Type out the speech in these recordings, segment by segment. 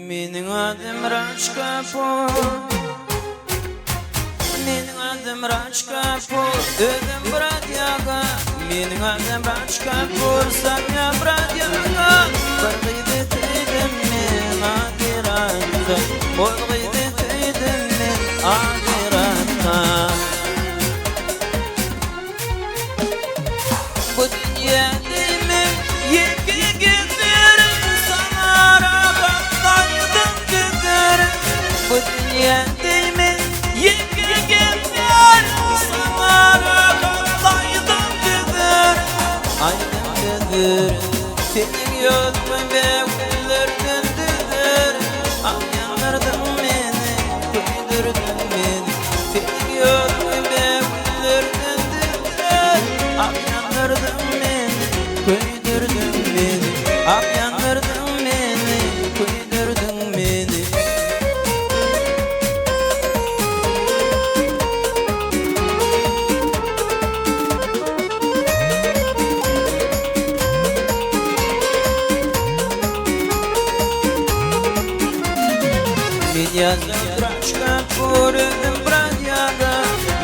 Mening adım Raj Kapoor, mening adım Raj Kapoor, özüm Bradyaga. Mening adım Raj Kapoor, Sanya Bradyaga. Bargıydı tüydüm men akiratta, bolgıydı tüydüm men akiratta. Bu dünyada men yeki gezerim, sana rahatlaydım gezerim. Bu dünyada men yeki gezerim, sana rahatlaydım gezerim. Aydım gezerim, senin yolun ve güllerden düzerim. Akyanlardan beni, köydürdün beni. Senin yolun ve güllerden düzerim. Akyanlardan beni, köydürdün beni. Akyanlardan beni, köydürdün beni. Меня зовут Рaj Kapoor, özüm Bradyaga.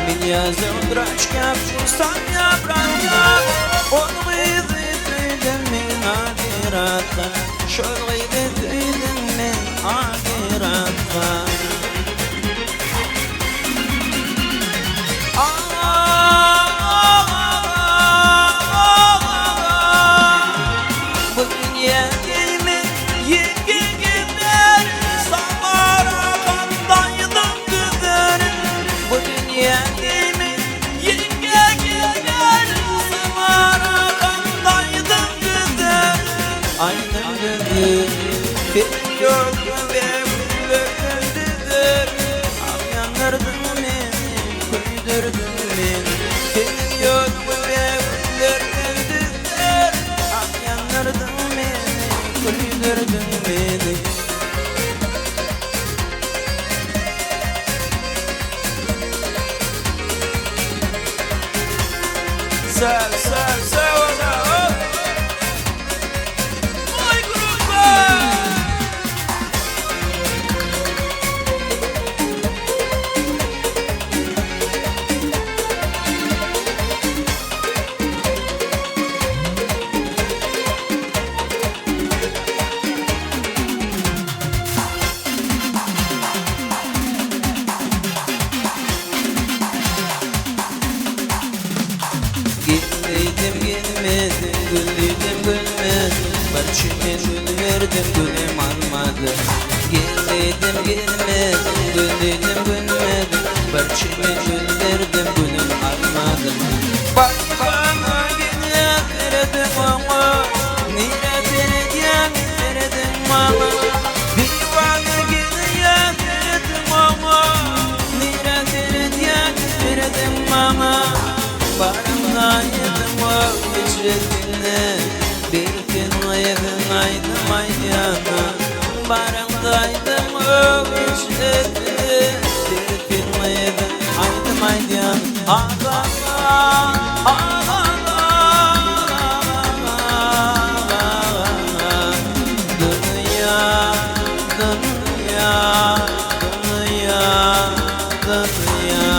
Меня зовут Raj Kapoor, Sanya Bradyaga. Bolgıydı tüydüm men akiratta, şolgıydı tüydüm men akiratta. Bu dünyada men yeki gezerim, sana rahatlaydım gezerim. Bu dünyada men yeki gezerim, sana rahatlaydım gezerim. Aydım gezerim, senin yolun ve güllerden düzerim. Akyanlardan beni, köydürdün beni. Senin yolun ve güllerden düzerim. Akyanlardan beni, köydürdün beni. Sev, sev, sev ona, hop! Oy gruba! Gilleydim gelmedim, gülleydim gülmedim. Barçime gül verdim, gülüm almadı. Gilleydim gelmedim, gülleydim gülmedim. Barçime gül verdim, gülüm almadı. Bak bana gene verdin bana, nire vereceğim verdin bana. Divane gene verdin bana, nire vereceğim verdin bana. Barımdaydım o hicretine, bir gün ayağın aydım aydana. Barımdaydım o hicretine, bir gün ayağın aydım aydana. Ağlama, ağlama, dünya, dünya, dünya, dünya.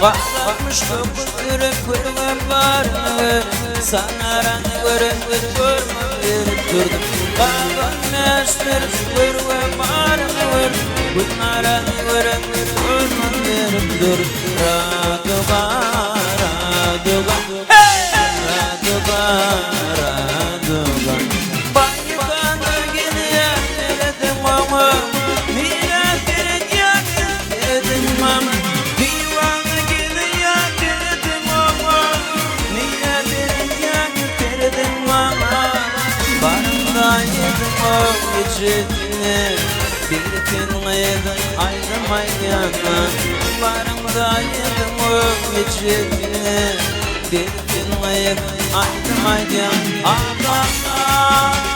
Bakmıştım görüp görmem varını, sana ranı görüp görmem durdum. Bakmıştım görmem varını, bunlara görüp görmem durdum. Raduga, raduga, raduga, raduga. Bayıkanı geriye dedim ama, nire vereceğim dedim ama. Barımdaydım o hicretine, bir gün ayağın aydım aydana. Barımdaydım o hicretine, bir gün ayağın aydım aydana. Ağlama.